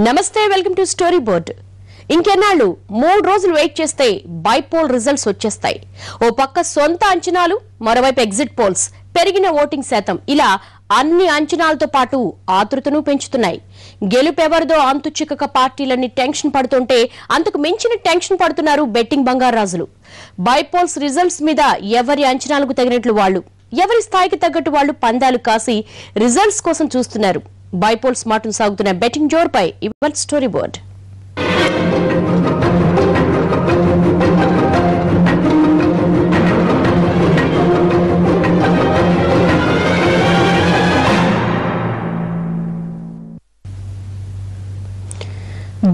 నమస్తే welcome to story board. ఇంకెన్నాళ్ళు 3 రోజులు వెయిట్ చేస్తే బైపోల్ రిజల్ట్స్ వచ్చేస్తాయి. ఓ పక్క సొంత అంచనాలు, మరోవైపు ఎగ్జిట్ పోల్స్, పెరిగిన ఓటింగ్ శాతం, ఇలా అన్ని అంచనాలతో పాటు ఆతృతను పెంచుతున్నాయి. గెలుపెవరిదో అంతు చిక్కక పార్టీలన్నీ టెన్షన్ పడుతుంటే అంతకు మించిన టెన్షన్ పడుతున్నారు బెట్టింగ్ బంగారాజులు. బైపోల్స్ రిజల్ట్స్ మీద ఎవరి అంచనాలకు తగినట్లు వాళ్ళు, ఎవరి స్థాయికి తగ్గట్టు వాళ్ళు పందాలు కాసి రిజల్ట్స్ కోసం చూస్తున్నారు. బైపోల్స్ మాటను సాగుతున్న బెట్టింగ్ జోర్పై ఇవాళ స్టోరీ బోర్డ్.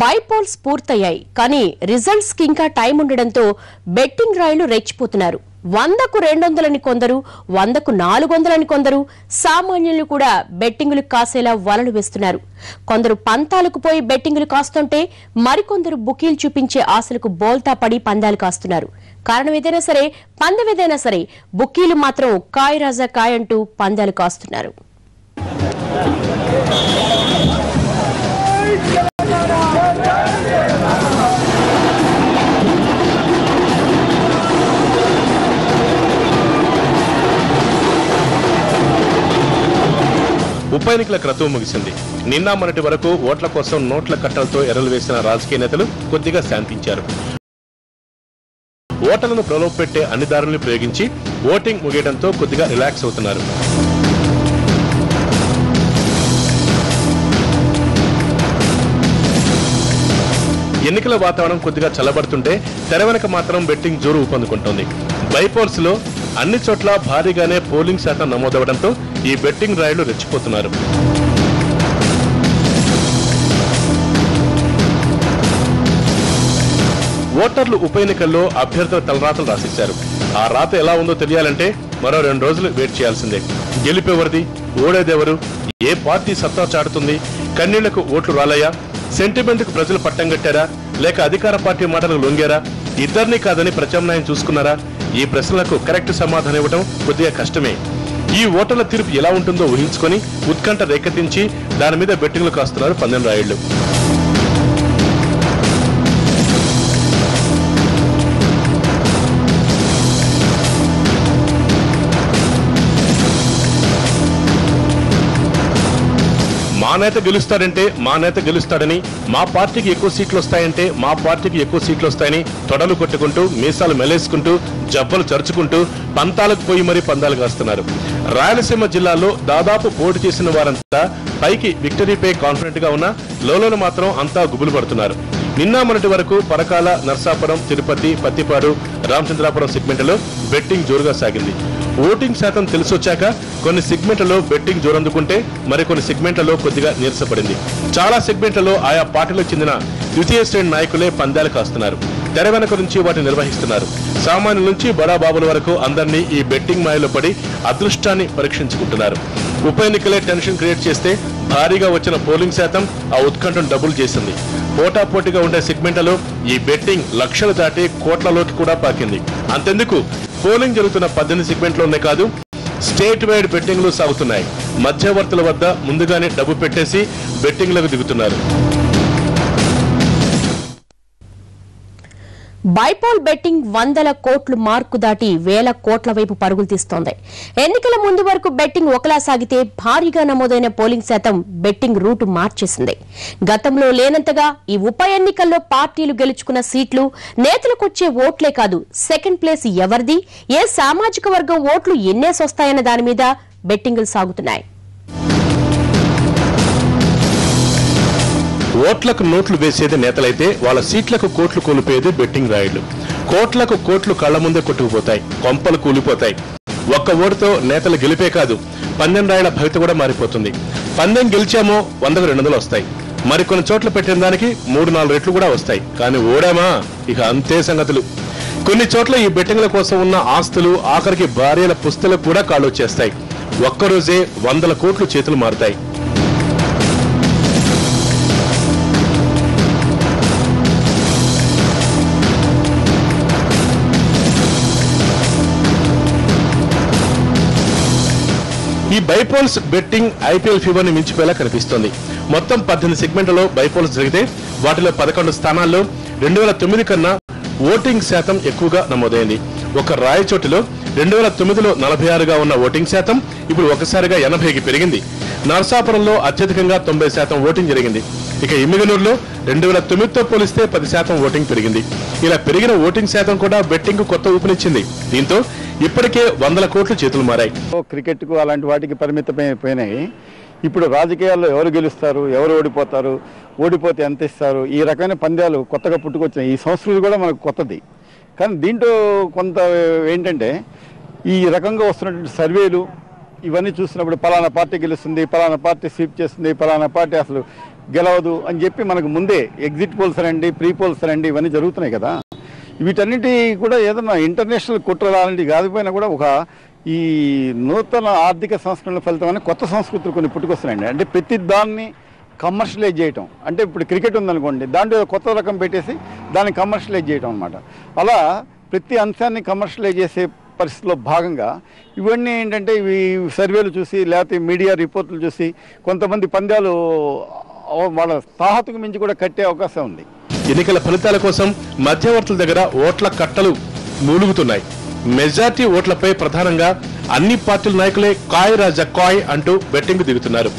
బైపోల్స్ పూర్తయ్యాయి, కానీ రిజల్ట్స్ కి ఇంకా టైం ఉండడంతో బెట్టింగ్ రాయులు రెచ్చిపోతున్నారు. 100కు 200 అని కొందరు, 100కు 400 అని కొందరు, సామాన్యులు కూడా బెట్టింగులు కాసేలా వలలు వేస్తున్నారు. కొందరు పంతాలకు పోయి బెట్టింగులు కాస్తుంటే మరికొందరు బుకీలు చూపించే ఆశలకు బోల్తా పడి పందాలు కాస్తున్నారు. కారణం ఏదైనా సరే, పందెం ఏదైనా సరే, బుకీలు మాత్రం కాయ్ రాజా కాయ్ అంటూ పందాలు కాస్తున్నారు. ఉప ఎన్నికల క్రతువు ముగిసింది. నిన్న మొన్నటి వరకు ఓట్ల కోసం నోట్ల కట్టలతో ఎర్రలు వేసిన రాజకీయ నేతలు కొద్దిగా శాంతించారు. ఓటర్లను ప్రలోభపెట్టే అన్ని దారులను ప్రయోగించి ఓటింగ్ ముగియడంతో కొద్దిగా రిలాక్స్ అవుతున్నారు. ఎన్నికల వాతావరణం కొద్దిగా చల్లబడుతుంటే తెర వెనక మాత్రం బెట్టింగ్ జోరు ఊపందుకుంటోంది. బైపోల్స్ లో అన్ని చోట్ల భారీగానే పోలింగ్ శాతం నమోదవడంతో ఈ బెట్టింగ్ రాయులు రెచ్చిపోతున్నారు. ఓటర్లు ఉప ఎన్నికల్లో అభ్యర్థుల తలరాతలు రాసేశారు. ఆ రాత ఎలా ఉందో తెలియాలంటే మరో 2 రోజులు వెయిట్ చేయాల్సిందే. గెలిపేవరిది, ఓడేదెవరు, ఏ పార్టీ సత్తా చాటుతుంది, కన్నీళ్లకు ఓట్లు రాలయ్యా, సెంటిమెంట్ కు ప్రజలు పట్టం కట్టారా, లేక అధికార పార్టీ మాటలకు లొంగారా, ఇద్దరినీ కాదని ప్రత్యామ్నాయం చూసుకున్నారా? ఈ ప్రశ్నలకు కరెక్ట్ సమాధానం ఇవ్వడం కొద్దిగా కష్టమే. ఈ ఓటర్ల తీర్పు ఎలా ఉంటుందో ఊహించుకొని ఉత్కంఠ రేకెత్తించి దాని మీద బెట్టింగ్లు కాస్తున్నారు పందెం రాయుళ్లు. మా నేత గెలుస్తాడంటే మా నేత గెలుస్తాడని, మా పార్టీకి ఎక్కువ సీట్లు వస్తాయంటే మా పార్టీకి ఎక్కువ సీట్లు వస్తాయని తొడలు కొట్టుకుంటూ, మీసాలు మెలేసుకుంటూ, జబ్బలు చరుచుకుంటూ పంతాలకు పోయి మరీ పందాలు కాస్తున్నారు. రాయలసీమ జిల్లాలో దాదాపు పోటీ చేసిన వారంతా పైకి విక్టరీపై కాన్ఫిడెంట్ గా ఉన్నా లోలోన మాత్రం అంతా గుబులు పడుతున్నారు. నిన్న మొన్నటి వరకు పరకాల, నర్సాపురం, తిరుపతి, పత్తిపాడు, రామచంద్రాపురం సెగ్మెంట్లలో బెట్టింగ్ జోరుగా సాగింది. ఓటింగ్ శాతం తెలిసొచ్చాక కొన్ని సెగ్మెంట్లలో బెట్టింగ్ జోరందుకుంటే మరికొన్ని సెగ్మెంట్లలో కొద్దిగా నీరసపడింది. చాలా సెగ్మెంట్లలో ఆయా పార్టీలకు చెందిన ద్వితీయ శ్రేణి నాయకులే పందాలు కాస్తున్నారు. తెర వెనక నుంచి వాటిని నిర్వహిస్తున్నారు. సామాన్యుల నుంచి బడాబాబుల వరకు అందరినీ ఈ బెట్టింగ్ మాయలో పడి అదృష్టాన్ని పరీక్షించుకుంటున్నారు. ఉప ఎన్నికలే టెన్షన్ క్రియేట్ చేస్తే భారీగా వచ్చిన పోలింగ్ శాతం ఆ ఉత్కంఠను డబుల్ చేసింది. పోటాపోటీగా ఉండే సెగ్మెంట్లలో ఈ బెట్టింగ్ లక్షలు దాటి కోట్లలోకి కూడా పాకింది. అంతెందుకు, పోలింగ్ జరుగుతున్న 18 సెగ్మెంట్లోనే కాదు, స్టేట్ వైడ్ బెట్టింగ్లు సాగుతున్నాయి. మధ్యవర్తుల వద్ద ముందుగానే డబ్బు పెట్టేసి బెట్టింగ్లకు దిగుతున్నారు. బైపోల్ బెట్టింగ్ 100 కోట్లు మార్కు దాటి 1000 కోట్ల వైపు పరుగులు తీస్తోంది. ఎన్నికల ముందు వరకు బెట్టింగ్ ఒకలా సాగితే భారీగా నమోదైన పోలింగ్ శాతం బెట్టింగ్ రూటు మార్చేసింది. గతంలో లేనంతగా ఈ ఉప ఎన్నికల్లో పార్టీలు గెలుచుకున్న సీట్లు, నేతలకొచ్చే ఓట్లే కాదు, సెకండ్ ప్లేస్ ఎవరిది, ఏ సామాజిక వర్గం ఓట్లు ఎన్నేసొస్తాయన్న దాని మీద బెట్టింగులు సాగుతున్నాయి. ఓట్లకు నోట్లు వేసేది నేతలైతే వాళ్ళ సీట్లకు కోట్లు కోల్పోయేది బెట్టింగ్ రాయుళ్లు. కోట్లకు కోట్లు కళ్ల ముందే కొట్టుకుపోతాయి, కొంపలు కూలిపోతాయి. ఒక్క ఓటుతో నేతలు గెలిపే కాదు, పందెం రాయుల భవిత కూడా మారిపోతుంది. పందెం గెలిచామో 100కు 200 వస్తాయి, మరికొన్ని చోట్ల పెట్టిన దానికి 3-4 రెట్లు కూడా వస్తాయి. కానీ ఓడామా, ఇక అంతే సంగతులు. కొన్ని చోట్ల ఈ బెట్టింగ్ల కోసం ఉన్న ఆస్తులు, ఆఖరికి భార్యల పుస్తలకు కూడా కాళ్ళు వచ్చేస్తాయి. ఒక్కరోజే 100 కోట్లు చేతులు మారుతాయి. ఈ బైపోల్స్ బెట్టింగ్ ఐపీఎల్ ఫీవర్ ని మించిపోయేలా కనిపిస్తోంది. మొత్తం 18 సెగ్మెంట్లలో బైపోల్స్ జరిగితే వాటిలో 11 స్థానాల్లో 2009 కన్నా ఓటింగ్ శాతం ఎక్కువగా నమోదైంది. ఒక రాయచోటిలో 2009లో 46గా ఉన్న ఓటింగ్ శాతం ఇప్పుడు ఒకసారిగా 80కి పెరిగింది. నరసాపురంలో అత్యధికంగా 90% ఓటింగ్ జరిగింది. ఇక ఎమ్మిగనూరులో 2009తో పోలిస్తే 10% ఓటింగ్ పెరిగింది. ఇలా పెరిగిన ఓటింగ్ శాతం కూడా బెట్టింగ్ కొత్త ఊపినిచ్చింది. దీంతో ఇప్పటికే 100 కోట్లు చేతులు మారాయి. క్రికెట్కు అలాంటి వాటికి పరిమితమైపోయినాయి. ఇప్పుడు రాజకీయాల్లో ఎవరు గెలుస్తారు, ఎవరు ఓడిపోతారు, ఓడిపోతే ఎంత ఇస్తారు, ఈ రకమైన పంద్యాలు కొత్తగా పుట్టుకొచ్చినాయి. ఈ సంస్కృతి కూడా మనకు కొత్తది. కానీ దీంట్లో కొంత ఏంటంటే ఈ రకంగా వస్తున్నటువంటి సర్వేలు ఇవన్నీ చూసినప్పుడు పలానా పార్టీ గెలుస్తుంది, పలానా పార్టీ స్వీప్ చేస్తుంది, పలానా పార్టీ అసలు గెలవదు అని చెప్పి మనకు ముందే ఎగ్జిట్ పోల్స్ రండి, ప్రీ పోల్స్ రండి ఇవన్నీ జరుగుతున్నాయి కదా. వీటన్నిటి కూడా ఏదన్నా ఇంటర్నేషనల్ కుట్ర లాంటివి కాకపోయినా కూడా ఒక ఈ నూతన ఆర్థిక సంస్కరణల ఫలితమని కొత్త సంస్కృతులు కొన్ని పుట్టుకొస్తున్నాయండి. అంటే ప్రతి దాన్ని కమర్షియలైజ్ చేయటం. అంటే ఇప్పుడు క్రికెట్ ఉందనుకోండి, దాంట్లో కొత్త రకం పెట్టేసి దాన్ని కమర్షియలైజ్ చేయటం అనమాట. అలా ప్రతి అంశాన్ని కమర్షియలైజ్ చేసే పరిస్థితిలో భాగంగా ఇవన్నీ ఏంటంటే ఇవి సర్వేలు చూసి లేకపోతే మీడియా రిపోర్టులు చూసి కొంతమంది పంద్యాలు వాళ్ళ తాహతుకు మించి కూడా కట్టే అవకాశం ఉంది. ఎన్నికల ఫలితాల కోసం మధ్యవర్తుల దగ్గర ఓట్ల కట్టలు మూలుగుతున్నాయి. మెజార్టీ ఓట్లపై ప్రధానంగా అన్ని పార్టీల నాయకులే కాయ్ రాజా కాయ్ అంటూ బెట్టింగ్ దిగుతున్నారు.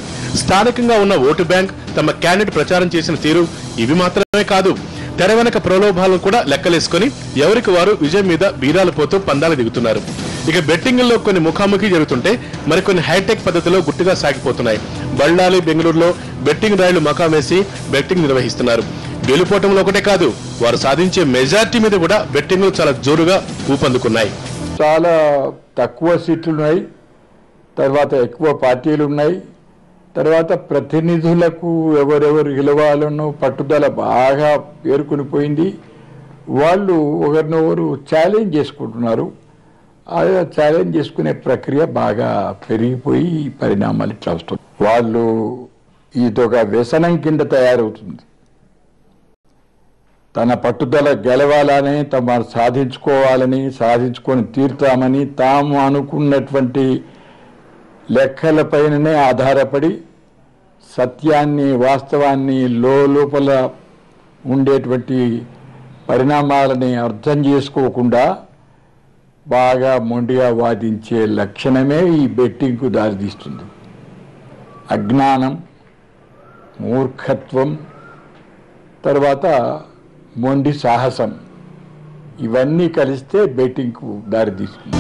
స్థానికంగా ఉన్న ఓటు బ్యాంక్, తమ క్యాండిడేట్ ప్రచారం చేసిన తీరు ఇవి మాత్రమే కాదు, తెర వెనక ప్రలోభాలను కూడా లెక్కలేసుకుని ఎవరికి వారు విజయం మీద బీరాలు పోతూ పందాలు దిగుతున్నారు. ఇక బెట్టింగ్లో కొన్ని ముఖాముఖి జరుగుతుంటే మరికొన్ని హైటెక్ పద్ధతిలో గుట్టుగా సాగిపోతున్నాయి. బళ్ళాలి, బెంగళూరులో బెట్టింగ్ రాయిలు మకామేసి బెట్టింగ్ నిర్వహిస్తున్నారు. గెలుపోవటంలో ఒకటే కాదు, వారు సాధించే మెజార్టీ మీద కూడా బెట్టింగ్లు చాలా జోరుగా ఊపందుకున్నాయి. చాలా తక్కువ సీట్లు ఉన్నాయి, తర్వాత ఎక్కువ పార్టీలు ఉన్నాయి, తర్వాత ప్రతినిధులకు ఎవరెవరు గెలవాలనో పట్టుదల బాగా పేరుకుని పోయింది. వాళ్ళు ఒకరినొకరు ఛాలెంజ్ చేసుకుంటున్నారు. ఆ ఛాలెంజ్ చేసుకునే ప్రక్రియ బాగా పెరిగిపోయి పరిణామాలు ఇట్లా వస్తుంది. వాళ్ళు ఇదొక వ్యసనం కింద తయారవుతుంది. తన పట్టుదల గెలవాలని, తమ సాధించుకోవాలని, సాధించుకొని తీరుతామని తాము అనుకున్నటువంటి లెక్కలపైననే ఆధారపడి సత్యాన్ని, వాస్తవాన్ని లోపల ఉండేటువంటి పరిణామాలని అర్థం చేసుకోకుండా బాగా మొండిగా వాదించే లక్షణమే ఈ బెట్టింగ్కు దారితీస్తుంది. అజ్ఞానం, మూర్ఖత్వం, తర్వాత మొండి సాహసం ఇవన్నీ కలిస్తే బెట్టింగ్కు దారితీస్తుంది.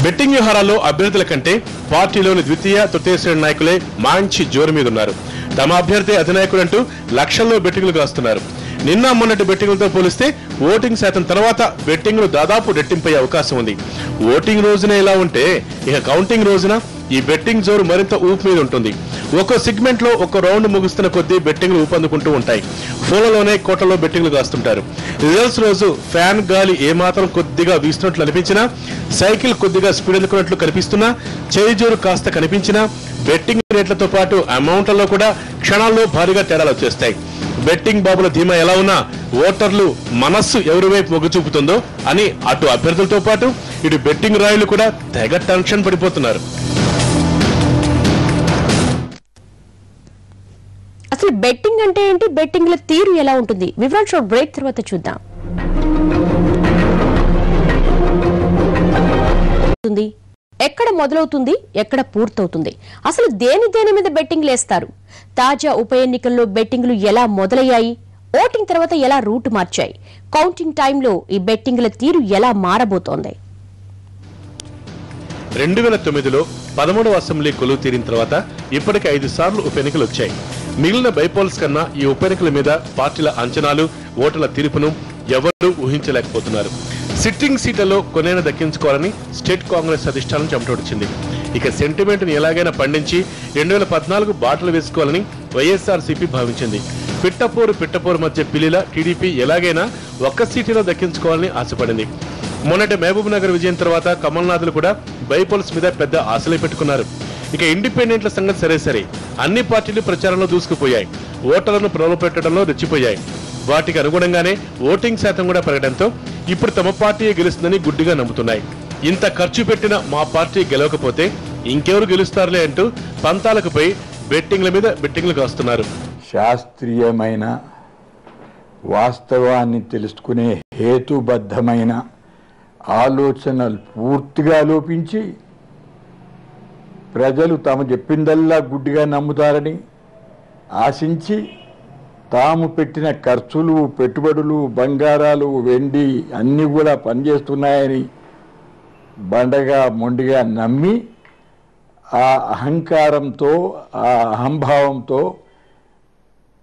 బెట్టింగ్ వ్యవహారాల్లో అభ్యర్థుల కంటే పార్టీలోని ద్వితీయ, తృతీయ శ్రేణి నాయకులే మంచి జోరు మీద ఉన్నారు. తమ అభ్యర్థి అధినాయకుడంటూ లక్షల్లో బెట్టింగ్లు కాస్తున్నారు. నిన్న మొన్నటి బెట్టింగ్లతో పోలిస్తే ఓటింగ్ శాతం తర్వాత బెట్టింగ్లు దాదాపు రెట్టింపయ్యే అవకాశం ఉంది. ఓటింగ్ రోజునే ఇలా ఉంటే ఇక కౌంటింగ్ రోజున ఈ బెట్టింగ్ జోరు మరింత ఊపు మీద ఉంటుంది. ఒక్కో సెగ్మెంట్ లో ఒక్కో రౌండ్ ముగుస్తున్న కొద్దీ బెట్టింగ్లు ఊపందుకుంటూ ఉంటాయి. ఫోన్లలోనే కోట్లలో బెట్టింగ్లు కాస్తుంటారు. రిజల్ట్స్ రోజు ఫ్యాన్ గాలి ఏమాత్రం కొద్దిగా వీస్తున్నట్లు అనిపించినా, సైకిల్ కొద్దిగా స్పీడ్ అందుకున్నట్లు కనిపిస్తున్నా, చేయి జోరు కాస్త కనిపించినా బెట్టింగ్ రేట్లతో పాటు అమౌంట్లలో కూడా క్షణాల్లో భారీగా తేడాలు వచ్చేస్తాయి. బెట్టింగ్ బాబుల ధీమా ఎలా ఉన్నా ఓటర్లు మనస్సు ఎవరి వైపు మొగ్గు చూపుతుందో అని అటు అభ్యర్థులతో పాటు ఇటు బెట్టింగ్ రాయులు కూడా తెగ టెన్షన్ పడిపోతున్నారు. అసలు బెట్టింగ్ అంటే ఏంటి, బెట్టింగ్ల తీరు ఎలా ఉంటుంది, వివరాలు షార్ట్ బ్రేక్ తర్వాత చూద్దాం. ఎక్కడ మొదలవుతుంది, ఎక్కడ పూర్తవుతుంది, అసలు దేని మీద బెట్టింగ్లు వేస్తారు, తాజా ఉప ఎన్నికల్లో బెట్టింగ్లు ఎలా మొదలయ్యాయి, ఓటింగ్ తర్వాత ఎలా రూట్ మార్చాయి, కౌంటింగ్ టైంలో ఈ బెట్టింగ్ల తీరు ఎలా మారబోతోంది. 2009లో 13వ అసెంబ్లీ కొలువు తీరిన తర్వాత ఇప్పటికే 5 సార్లు ఉప ఎన్నికలు వచ్చాయి. మిగిలిన బైపోల్స్ కన్నా ఈ ఉప ఎన్నికల మీద పార్టీల అంచనాలు, ఓటర్ల తీర్పును ఎవరూ ఊహించలేకపోతున్నారు. సిట్టింగ్ సీట్లలో కొనైనా దక్కించుకోవాలని స్టేట్ కాంగ్రెస్ అధిష్టానం చెమటొడిచింది. ఇక సెంటిమెంట్ని ఎలాగైనా పండించి 2014 బాటలు వేసుకోవాలని వైఎస్ఆర్సీపీ భావించింది. పిట్టపోరు మధ్య పిల్లిల టీడీపీ ఎలాగైనా ఒక్క సీటులో దక్కించుకోవాలని ఆశపడింది. మొన్నటి మహబూబ్ నగర్ విజయం తర్వాత కమల్నాథ్లు కూడా బైపోల్స్ మీద పెద్ద ఆశలే పెట్టుకున్నారు. ఇక ఇండిపెండెంట్ల సంగతి సరే, అన్ని పార్టీలు ప్రచారంలో దూసుకుపోయాయి, ఓటర్లను ప్రలోభపెట్టడంలో రెచ్చిపోయాయి. వాటికి అనుగుణంగానే ఓటింగ్ శాతం కూడా పెరగడంతో ఇప్పుడు తమ పార్టీయే గెలుస్తుందని గుడ్డిగా నమ్ముతున్నాయి. ఇంత ఖర్చు పెట్టిన మా పార్టీ గెలవకపోతే ఇంకెవరు గెలుస్తారులే అంటూ పంతాలకు పోయి బెట్టింగ్ల మీద బెట్టింగ్లు కాస్తున్నారు. శాస్త్రీయమైన వాస్తవాన్ని తెలుసుకునే హేతుబద్ధమైన ఆలోచనలు పూర్తిగా లోపించి ప్రజలు తాము చెప్పిందల్లా గుడ్డిగా నమ్ముతారని ఆశించి తాము పెట్టిన ఖర్చులు, పెట్టుబడులు, బంగారాలు, వెండి అన్నీ కూడా పనిచేస్తున్నాయని బండగా మొండిగా నమ్మి ఆ అహంకారంతో, ఆ అహంభావంతో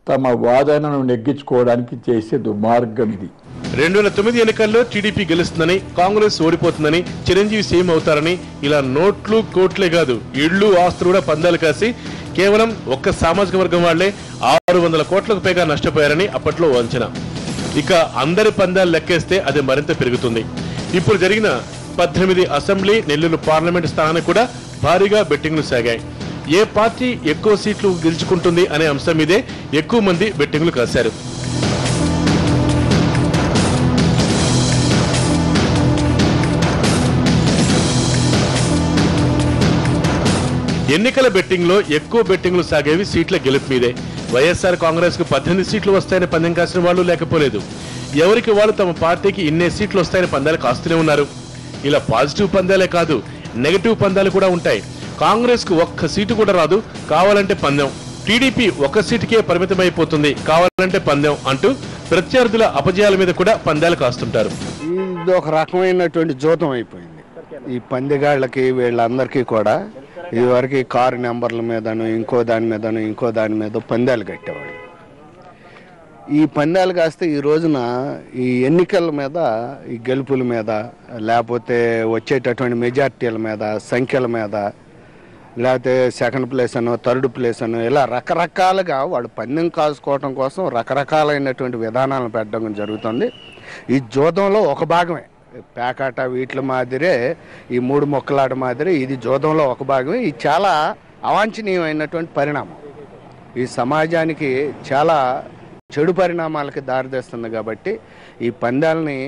తమ వాదనను నెగ్గించుకోవడానికి చేసే దుర్మార్గం ఇది. 2009 ఎన్నికల్లో టీడీపీ గెలుస్తుందని, కాంగ్రెస్ ఓడిపోతుందని, చిరంజీవి సీఎం అవుతారని ఇలా నోట్లు కోట్లే కాదు ఇళ్లు ఆస్తులు కూడా పందాలు కాసి కేవలం ఒక్క సామాజిక వర్గం వాళ్లే 600 కోట్లకు పైగా నష్టపోయారని అప్పట్లో అంచనా. ఇక అందరి పందాలు లెక్కేస్తే అది మరింత పెరుగుతుంది. ఇప్పుడు జరిగిన 18 అసెంబ్లీ, నెల్లూరు పార్లమెంట్ స్థానానికి కూడా భారీగా బెట్టింగ్లు సాగాయి. ఏ పార్టీ ఎక్కువ సీట్లు గెలుచుకుంటుంది అనే అంశం మీదే ఎక్కువ మంది బెట్టింగ్లు కాశారు. ఎన్నికల బెట్టింగ్ లో ఎక్కువ బెట్టింగ్లు సాగేవి సీట్ల గెలుపు మీదే. వైఎస్ఆర్ కాంగ్రెస్ కు 18 సీట్లు వస్తాయని పందెం కాసిన వాళ్ళు లేకపోలేదు. ఎవరికి వాళ్ళు తమ పార్టీకి ఇన్నే సీట్లు వస్తాయని పందాలు కాస్తూనే ఉన్నారు. ఇలా పాజిటివ్ పందాలే కాదు, నెగటివ్ పందాలు కూడా ఉంటాయి. కాంగ్రెస్ కు ఒక్క సీటు కూడా రాదు, కావాలంటే పందెం. టీడీపీ ఒక్క సీటుకే పరిమితమైపోతుంది, కావాలంటే పందెం అంటూ ప్రత్యర్థుల అపజయాల మీద కూడా పందాలు కాస్తుంటారు. ఇది ఒక రకమైనటువంటి జోతం అయిపోయింది ఈ పందెగాళ్ళకి, వీళ్ళందరికీ కూడా. ఇదివరకు కారు నెంబర్ల మీదను, ఇంకో దాని మీద పందాలు కట్టేవాడు. ఈ పందాలు కాస్తే ఈ రోజున ఈ ఎన్నికల మీద, ఈ గెలుపుల మీద, లేకపోతే వచ్చేటటువంటి మెజార్టీల మీద, సంఖ్యల మీద, లేకపోతే సెకండ్ ప్లేస్ అనో, థర్డ్ ప్లేస్ అనో, ఇలా రకరకాలుగా వాడు పందెం కాసుకోవటం కోసం రకరకాలైనటువంటి విధానాలను పెట్టడం జరుగుతుంది. ఈ జోదంలో ఒక భాగమే పేకాట, వీటిల మాదిరే ఈ 3 మొక్కలాట మాదిరే ఇది జోదంలో ఒక భాగమే. ఇది చాలా అవాంఛనీయమైనటువంటి పరిణామం, ఈ సమాజానికి చాలా చెడు పరిణామాలకి దారితీస్తుంది. కాబట్టి ఈ పందాలని,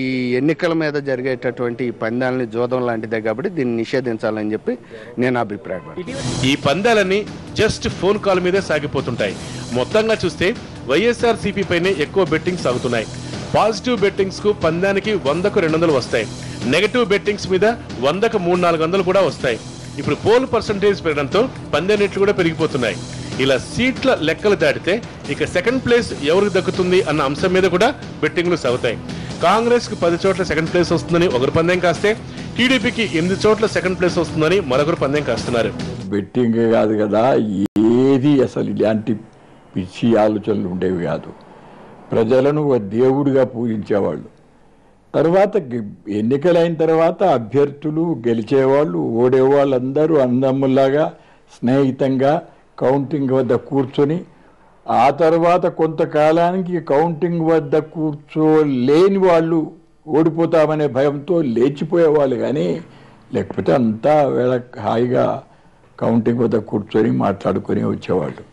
ఈ ఎన్నికల మీద జరిగేటటువంటి ఈ పందాలని జోదం లాంటిదే కాబట్టి దీన్ని నిషేధించాలని చెప్పి నేను అభిప్రాయపడ్డాను. ఈ పందాలన్నీ జస్ట్ ఫోన్ కాల్ మీదే సాగిపోతుంటాయి. మొత్తంగా చూస్తే వైఎస్ఆర్ సిపి పైనే ఎక్కువ బెట్టింగ్ సాగుతున్నాయి. పాజిటివ్ బెట్టింగ్స్ కు పందానికి 100కు 200 వస్తాయి. నెగటివ్ బెట్టింగ్స్ మీద 100కు 300-400 కూడా వస్తాయి. ఇప్పుడు పోల్ పర్సంటేజ్ పెరగడంతో పందెం రేట్లు కూడా పెరిగిపోతున్నాయి. ఇలా సీట్ల లెక్కలు దాటితే ఇక సెకండ్ ప్లేస్ ఎవరికి దక్కుతుంది అన్న అంశం మీద కూడా బెట్టింగ్లు సాగుతాయి. కాంగ్రెస్ కు 10 చోట్ల సెకండ్ ప్లేస్ వస్తుందని ఒకరు పందెం కాస్తే, టీడీపీకి 8 చోట్ల సెకండ్ ప్లేస్ వస్తుందని మరొకరు పందెం కాస్తున్నారు. బెట్టింగ్ కాదు కదా, ఏది అసలు ఇలాంటి పిచ్చి ఆలోచనలు ఉండేవి కాదు. ప్రజలను ఒక దేవుడిగా పూజించేవాళ్ళు. తర్వాత ఎన్నికలైన తర్వాత అభ్యర్థులు, గెలిచేవాళ్ళు, ఓడేవాళ్ళు అందరూ అన్నదమ్ముల్లాగా స్నేహితంగా కౌంటింగ్ వద్ద కూర్చొని, ఆ తర్వాత కొంతకాలానికి కౌంటింగ్ వద్ద కూర్చోలేని వాళ్ళు ఓడిపోతామనే భయంతో లేచిపోయేవాళ్ళు. కానీ లేకపోతే అంతా వేళ హాయిగా కౌంటింగ్ వద్ద కూర్చొని మాట్లాడుకొని వచ్చేవాళ్ళు.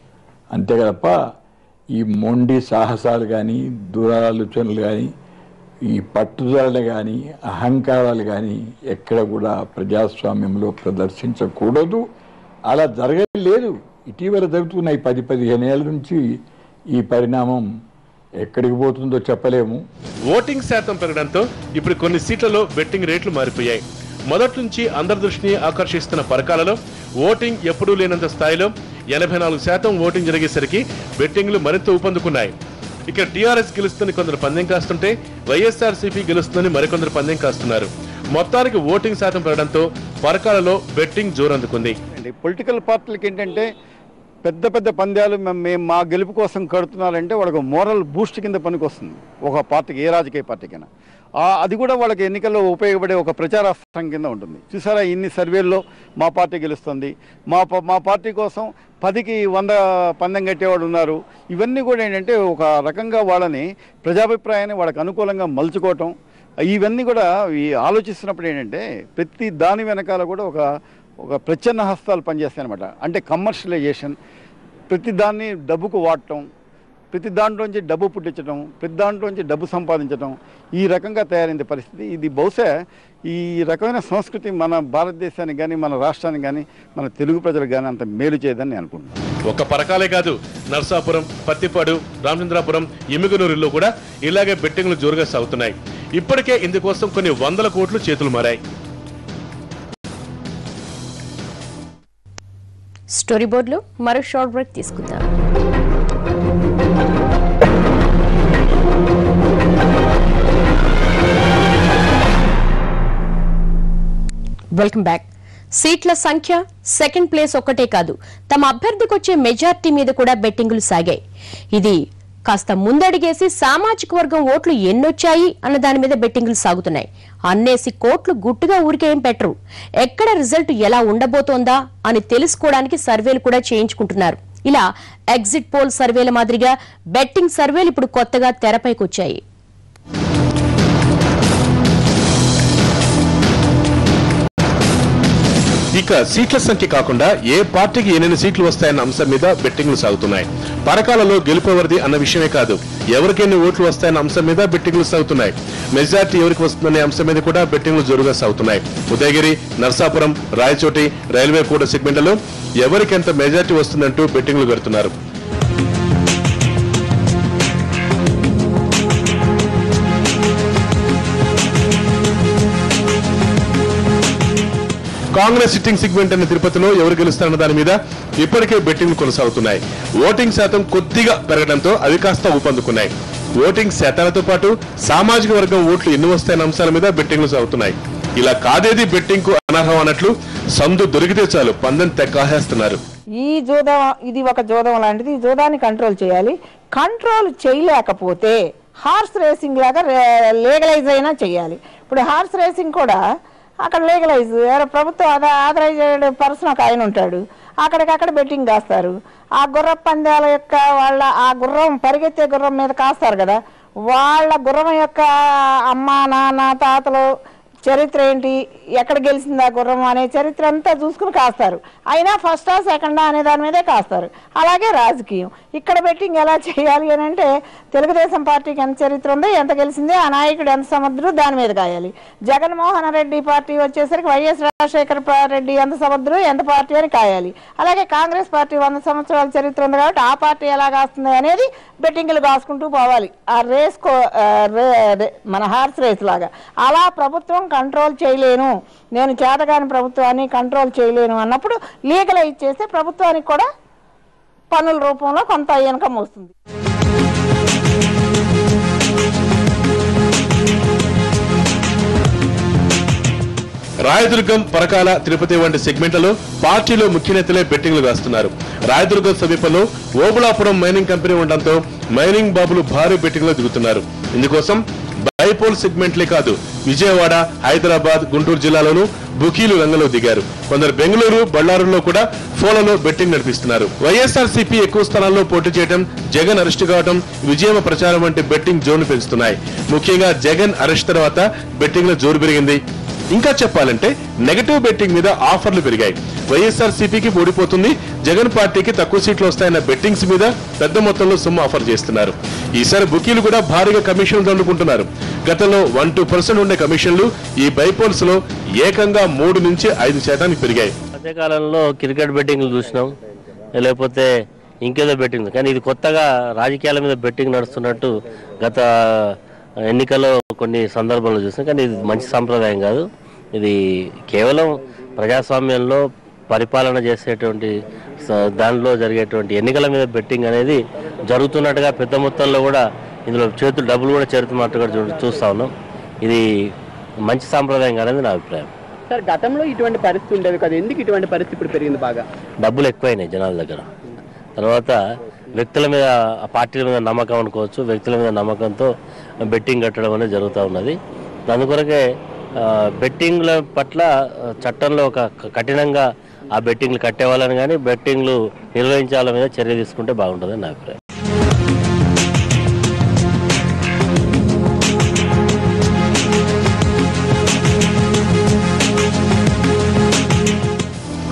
అంతే తప్ప ఈ మొండి సాహసాలు కానీ, దురాలోచనలు కానీ, ఈ పట్టుదలలు కానీ, అహంకారాలు కానీ ఎక్కడ కూడా ప్రజాస్వామ్యంలో ప్రదర్శించకూడదు. అలా జరగలేదు. ఇటీవల జరుగుతున్నాయి 10-15 ఏళ్ల నుంచి ఈ పరిణామం ఎక్కడికి పోతుందో చెప్పలేము. ఓటింగ్ శాతం పెరగడంతో ఇప్పుడు కొన్ని సీట్లలో బెట్టింగ్ రేట్లు మారిపోయాయి. మొదటి నుంచి అందరి దృష్టిని ఆకర్షిస్తున్న పరకాలలో ఓటింగ్ ఎప్పుడూ లేనంత స్థాయిలో 84% ఓటింగ్ జరిగేసరికి బెట్టింగ్లు మరింత ఊపందుకున్నాయి. ఇక టీఆర్ఎస్ గెలుస్తుందని కొందరు పందెం కాస్తుంటే, వైఎస్ఆర్సీపీ గెలుస్తుందని మరికొందరు పందెం కాస్తున్నారు. మొత్తానికి ఓటింగ్ శాతం పెరగడంతో పరకాలలో బెట్టింగ్ జోరందుకుంది. పొలిటికల్ పార్టీలకి ఏంటంటే పెద్ద పెద్ద పందాలు మేము మా గెలుపు కోసం కడుతున్నారంటే వాళ్ళకి మోరల్ బూస్ట్ కింద పనికొస్తుంది ఒక పార్టీకి, ఏ రాజకీయ పార్టీకైనా. అది కూడా వాళ్ళకి ఎన్నికల్లో ఉపయోగపడే ఒక ప్రచారాస్త్రం కింద ఉంటుంది. చూసారా, ఇన్ని సర్వేల్లో మా పార్టీ గెలుస్తుంది, మా పార్టీ కోసం 10కి 100 పందెం కట్టేవాళ్ళు ఉన్నారు. ఇవన్నీ కూడా ఏంటంటే ఒక రకంగా వాళ్ళని, ప్రజాభిప్రాయాన్ని వాళ్ళకి అనుకూలంగా మలుచుకోవటం, ఇవన్నీ కూడా ఆలోచిస్తున్నప్పుడు ఏంటంటే ప్రతి దాని వెనకాల కూడా ఒక ఒక ప్రచ్ఛన్న హస్తాలు పనిచేస్తాయి అనమాట. అంటే కమర్షియలైజేషన్, ప్రతి దాన్ని డబ్బుకు వాడటం, ప్రతి దాంట్లోంచి డబ్బు పుట్టించడం, ప్రతి దాంట్లోంచి డబ్బు సంపాదించడం, ఈ రకంగా తయారైంది పరిస్థితి. ఇది బహుశా ఈ రకమైన సంస్కృతి మన భారతదేశానికి కానీ, మన రాష్ట్రానికి కానీ, మన తెలుగు ప్రజలకు కానీ అంత మేలు చేయదని నేను అనుకుంటున్నాను. ఒక్క పరకాలే కాదు, నర్సాపురం, పత్తిపాడు, రామచంద్రాపురం, ఎమ్మిగనూరులో కూడా ఇలాగే బెట్టింగ్లు జోరుగా సాగుతున్నాయి. ఇప్పటికే ఇందుకోసం కొన్ని వందల కోట్లు చేతులు మారాయి. స్టోరీ బోర్డులో మరో షార్ట్ బ్రేక్ తీసుకుందాం. Welcome back. సీట్ల సంఖ్య, సెకండ్ ప్లేస్ ఒక్కటే కాదు, తమ అభ్యర్థికి వచ్చే మెజార్టీ మీద కూడా బెట్టింగులు సాగాయి. ఇది కాస్త ముందడిగేసి సామాజిక వర్గం ఓట్లు ఎన్నొచ్చాయి అన్న దాని మీద బెట్టింగులు సాగుతున్నాయి. అన్నేసి కోట్లు గుట్టుగా ఊరికేం పెట్టరు. ఎక్కడ రిజల్ట్ ఎలా ఉండబోతోందా అని తెలుసుకోవడానికి సర్వేలు కూడా చేయించుకుంటున్నారు. ఇలా ఎగ్జిట్ పోల్ సర్వేల మాదిరిగా బెట్టింగ్ సర్వేలు ఇప్పుడు కొత్తగా తెరపైకి వచ్చాయి. ఇక సీట్ల సంఖ్య కాకుండా ఏ పార్టీకి ఎన్ని సీట్లు వస్తాయన్న అంశం మీద బెట్టింగ్లు సాగుతున్నాయి. పరకాలలో గెలుపవరిది అన్న విషయమే కాదు, ఎవరికి ఎన్ని ఓట్లు వస్తాయన్న అంశం మీద బెట్టింగ్లు సాగుతున్నాయి. మెజార్టీ ఎవరికి వస్తుందనే అంశం మీద కూడా బెట్టింగ్లు జోరుగా సాగుతున్నాయి. ఉదయగిరి, నర్సాపురం, రాయచోటి, రైల్వే కోట సెగ్మెంట్లలో ఎవరికి ఎంత మెజార్టీ వస్తుందంటూ బెట్టింగ్లు పెడుతున్నారు. కాంగ్రెస్ సిట్టింగ్ సెగ్మెంట్ అనే తిరుపతిలో ఎవరు గెలుస్తారన్న దాని మీద ఇప్పటికే బెట్టింగ్లు కొనసాగుతున్నాయి. ఓటింగ్ శాతం కొద్దిగా పెరగడంతో అవి కాస్త ఊపందుకున్నాయి. ఓటింగ్ శాతాలతో పాటు సామాజిక వర్గం ఓట్లు ఎన్ని వస్తాయన్న అంశాల మీద బెట్టింగ్లు సాగుతున్నాయి. ఇలా కాదేది బెట్టింగ్ కు అనర్హం అన్నట్లు సందు దొరికితే చాలు పందెం తెక్కాహేస్తున్నారు. ఈ జూదం, ఇది ఒక జూదం లాంటిది. ఈ జూదాన్ని కంట్రోల్ చేయాలి. కంట్రోల్ చేయలేకపోతే హార్స్ రేసింగ్ లాగా లీగలైజ్ అయినా చేయాలి. ఇప్పుడు హార్స్ రేసింగ్ కూడా అక్కడ లీగలైజ్, ప్రభుత్వం ఆథరైజ్డ్ పర్సన్ ఒక ఆయన ఉంటాడు, అక్కడికక్కడ బెట్టింగ్ కాస్తారు. ఆ గుర్ర పందాల యొక్క వాళ్ళ ఆ గుర్రం, పరిగెత్తే గుర్రం మీద కాస్తారు కదా, వాళ్ళ గుర్రం యొక్క అమ్మ, నాన్న, తాతలు చరిత్ర ఏంటి, ఎక్కడ గెలిచింది ఆ గుర్రం అనే చరిత్ర అంతా చూసుకుని కాస్తారు. అయినా ఫస్టా సెకండా అనే దాని మీదే కాస్తారు. అలాగే రాజకీయం, ఇక్కడ బెట్టింగ్ ఎలా చేయాలి అని అంటే తెలుగుదేశం పార్టీకి ఎంత చరిత్ర ఉందో, ఎంత గెలిచిందో, ఆ నాయకుడు ఎంత సమర్థుడు దాని మీద కాయాలి. జగన్మోహన్ రెడ్డి పార్టీ వచ్చేసరికి వైఎస్ రాజశేఖర రెడ్డి ఎంత సమర్థుడు, ఎంత పార్టీ అని కాయాలి. అలాగే కాంగ్రెస్ పార్టీ 100 సంవత్సరాల చరిత్ర ఉంది కాబట్టి ఆ పార్టీ ఎలా కాస్తుంది అనేది బెట్టింగ్లు కాసుకుంటూ పోవాలి. ఆ రేస్ మన హార్స్ రేస్ లాగా. అలా ప్రభుత్వం కంట్రోల్ చేయలేను, నేను చేతగాని ప్రభుత్వాన్ని కంట్రోల్ చేయలేను అన్నప్పుడు లీగలైజ్ చేస్తే ప్రభుత్వానికి కూడా పన్నుల రూపంలో కొంత ఇన్కమ్ వస్తుంది. రాయదుర్గం, పరకాల, తిరుపతి వంటి సెగ్మెంట్లలో పార్టీలో ముఖ్య నేతలే బెట్టింగ్లు వేస్తున్నారు. రాయదుర్గం సమీపంలో ఓబుళాపురం మైనింగ్ కంపెనీ ఉండడంతో మైనింగ్ బాబులు భారీ బెట్టింగ్లో దిగుతున్నారు. ఇందుకోసం బైపోల్ సెగ్మెంట్లే కాదు, విజయవాడ, హైదరాబాద్, గుంటూరు జిల్లాలోనూ బుకీలు రంగంలో దిగారు. కొందరు బెంగళూరు, బళ్ళారులో కూడా ఫోన్లలో బెట్టింగ్ నడిపిస్తున్నారు. వైఎస్ఆర్సీపీ ఎక్కువ స్థానాల్లో పోటీ చేయడం, జగన్ అరెస్ట్ కావడం, విజయమ ప్రచారం వంటి బెట్టింగ్ జోరు పెంచుతున్నాయి. ముఖ్యంగా జగన్ అరెస్ట్ తర్వాత బెట్టింగ్ల జోరు పెరిగింది. ఇంకా చెప్పాలంటే నెగటివ్ బెట్టింగ్ మీద ఆఫర్లు పెరిగాయి. వైఎస్ఆర్సీపీకి ఓడిపోతుంది, జగన్ పార్టీకి తక్కువ సీట్లు వస్తాయన్న బెట్టింగ్స్ మీద పెద్ద మొత్తంలో సొమ్ము ఆఫర్ చేస్తున్నారు. ఈసారి బుకీలు కూడా భారీగా కమిషన్లు దండుకుంటున్నారు. గతంలో 1-2% ఉండే కమిషన్లు ఈ బైపోల్స్ లో ఏకంగా 3 నుంచి 5% పెరిగాయి. మధ్యకాలంలో క్రికెట్ బెట్టింగ్లు చూసినాం, లేకపోతే ఇంకేదో బెట్టింగ్, కానీ ఇది కొత్తగా రాజకీయాల మీద బెట్టింగ్ నడుస్తున్నట్టు గత ఎన్నికల్లో కొన్ని సందర్భాల్లో చూసాం. కానీ ఇది మంచి సంప్రదాయం కాదు. ఇది కేవలం ప్రజాస్వామ్యంలో పరిపాలన చేసేటువంటి దానిలో జరిగేటువంటి ఎన్నికల మీద బెట్టింగ్ అనేది జరుగుతున్నట్టుగా పెద్ద మొత్తంలో కూడా ఇందులో డబ్బులు కూడా చేరుతున్నట్టుగా చూస్తా ఉన్నాం. ఇది మంచి సాంప్రదాయం కాదని నా అభిప్రాయం. సార్, గతంలో ఇటువంటి పరిస్థితి ఉండేది కదా, ఎందుకు ఇటువంటి పరిస్థితి ఇప్పుడు పెరిగింది? బాగా డబ్బులు ఎక్కువైనాయి జనాల దగ్గర. తర్వాత వ్యక్తుల మీద, పార్టీల మీద నమ్మకం అనుకోవచ్చు, వ్యక్తుల మీద నమ్మకంతో బెట్టింగ్ కట్టడం అనేది జరుగుతూ ఉన్నది. అందుకొరకే బెట్టింగ్ల పట్ల చట్టంలో ఒక కఠినంగా ఆ బెట్టింగ్లు కట్టేవాళ్ళని కానీ బెట్టింగ్లు నిర్వహించే వాళ్ళ మీద చర్య తీసుకుంటే బాగుంటుందని నా అభిప్రాయం.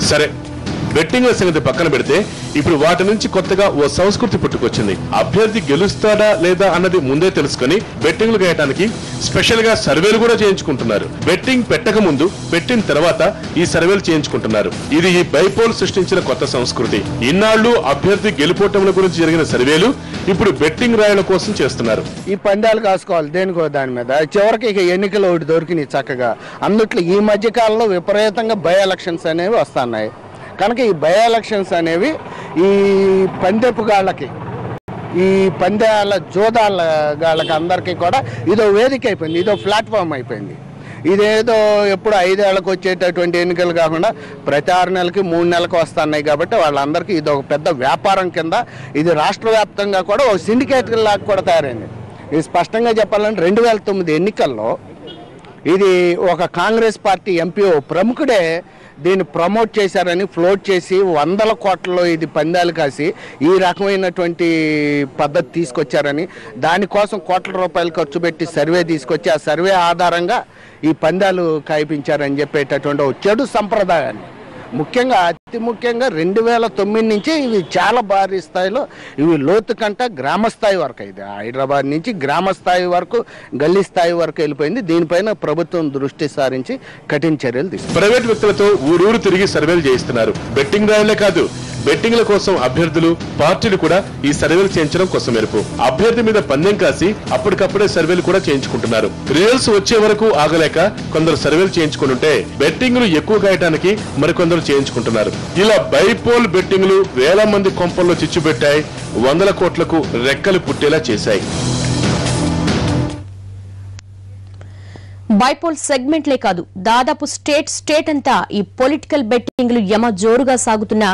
సరే, బెట్టింగ్ల సంగతి పక్కన పెడితే ఇప్పుడు వాటి నుంచి కొత్తగా ఓ సంస్కృతి పుట్టుకొచ్చింది. అభ్యర్థి గెలుస్తాడా లేదా అన్నది ముందే తెలుసుకుని బెట్టింగ్లు వేయడానికి స్పెషల్ గా సర్వేలు కూడా చేయించుకుంటున్నారు. బెట్టింగ్ పెట్టక ముందు, పెట్టిన తర్వాత ఈ సర్వేలు చేయించుకుంటున్నారు. ఇది ఈ బైపోల్ సృష్టించిన కొత్త సంస్కృతి. ఇన్నాళ్లు అభ్యర్థి గెలుపోటముల గురించి జరిగిన సర్వేలు ఇప్పుడు బెట్టింగ్ రాయల కోసం చేస్తున్నారు. ఈ పందాలు కాసుకోవాలి దేనికో దాని మీద. చివరికి ఇక ఎన్నికలు ఒకటి దొరికినాయి చక్కగా. అందుట్లో ఈ మధ్య కాలంలో విపరీతంగా బై ఎలక్షన్స్ అనేవి వస్తున్నాయి. కనుక ఈ బై ఎలక్షన్స్ అనేవి ఈ పందెపు గాళ్ళకి, ఈ పందాల జోదాల గాళ్ళకి అందరికీ కూడా ఇదో వేదిక అయిపోయింది, ఇదో ప్లాట్ఫామ్ అయిపోయింది. ఇదేదో ఎప్పుడు 5 ఏళ్లకు వచ్చేటటువంటి ఎన్నికలు కాకుండా ప్రతి 6 నెలలకి 3 నెలలకు వస్తున్నాయి. కాబట్టి వాళ్ళందరికీ ఇది ఒక పెద్ద వ్యాపారం కింద, ఇది రాష్ట్ర వ్యాప్తంగా కూడా ఒక సిండికేట్ లాగా కూడా తయారైంది. ఇది స్పష్టంగా చెప్పాలంటే 2009 ఎన్నికల్లో ఇది ఒక కాంగ్రెస్ పార్టీ ఎంపీ ప్రముఖుడే దీన్ని ప్రమోట్ చేశారని, ఫ్లోట్ చేసి 100 కోట్లలో ఇది పందాలు కాసి ఈ రకమైనటువంటి పద్ధతి తీసుకొచ్చారని, దానికోసం కోట్ల రూపాయలు ఖర్చు పెట్టి సర్వే తీసుకొచ్చి ఆ సర్వే ఆధారంగా ఈ పందాలు కాయిపించారని చెప్పేటటువంటి ఒక చెడు సంప్రదాయాన్ని, ముఖ్యంగా అతి ముఖ్యంగా 2009 నుంచి ఇవి చాలా భారీ స్థాయిలో, ఇవి లోతు కంట గ్రామ స్థాయి వరకు, ఇది హైదరాబాద్ నుంచి గ్రామ స్థాయి వరకు, గల్లీ స్థాయి వరకు వెళ్ళిపోయింది. దీనిపైన ప్రభుత్వం దృష్టి సారించి కఠిన చర్యలు తీసుకుంది. ప్రైవేట్ వ్యక్తులతో ఊరూరు తిరిగి సర్వేలు చేయిస్తున్నారు. బెట్టింగ్ రాయలే కాదు, బెట్టింగ్ల కోసం అభ్యర్థులు, పార్టీలు కూడా ఈ సర్వేలు చేయించడం కోసం మెరుపు. అభ్యర్థి మీద పందెం కాసి అప్పటికప్పుడే సర్వేలు కూడా చేయించుకుంటున్నారు. రిజల్ట్స్ వచ్చే వరకు ఆగలేక కొందరు సర్వేలు చేయించుకుంటుంటే బెట్టింగ్లు ఎక్కువ కాయటానికి మరికొందరు చేయించుకుంటున్నారు. ఇలా బైపోల్ బెట్టింగ్లు వేల మంది కొంపల్లో చిచ్చుపెట్టాయి, 100 కోట్లకు రెక్కలు పుట్టేలా చేశాయి. బైపోల్ సెగ్మెంట్లే కాదు, దాదాపు స్టేట్ అంతా ఈ పొలిటికల్ బెట్టింగ్లు యమ జోరుగా సాగుతున్న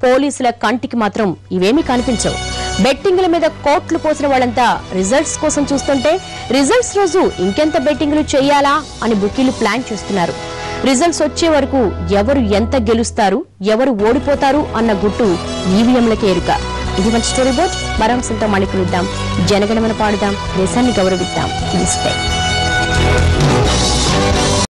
పోలీసుల కంటికి మాత్రం ఇవేమీ కనిపించవు. బెట్టింగ్ల మీద కోట్లు పోసిన వాళ్ళంతా రిజల్ట్స్ కోసం చూస్తుంటే, రిజల్ట్స్ రోజు ఇంకెంత బెట్టింగ్లు చేయాలా అని బుకీలు ప్లాన్ చేస్తున్నారు. రిజల్ట్స్ వచ్చే వరకు ఎవరు ఎంత గెలుస్తారు, ఎవరు ఓడిపోతారు అన్న గుట్టు ఈవీఎంలకే ఎరుక. ఇది మంచి స్టోరీ బోర్డ్. మరంశంతో మళ్ళీ కలుద్దాం. జనగణమన పాడుదాం, దేశాన్ని గౌరవిద్దాం. నమస్తే.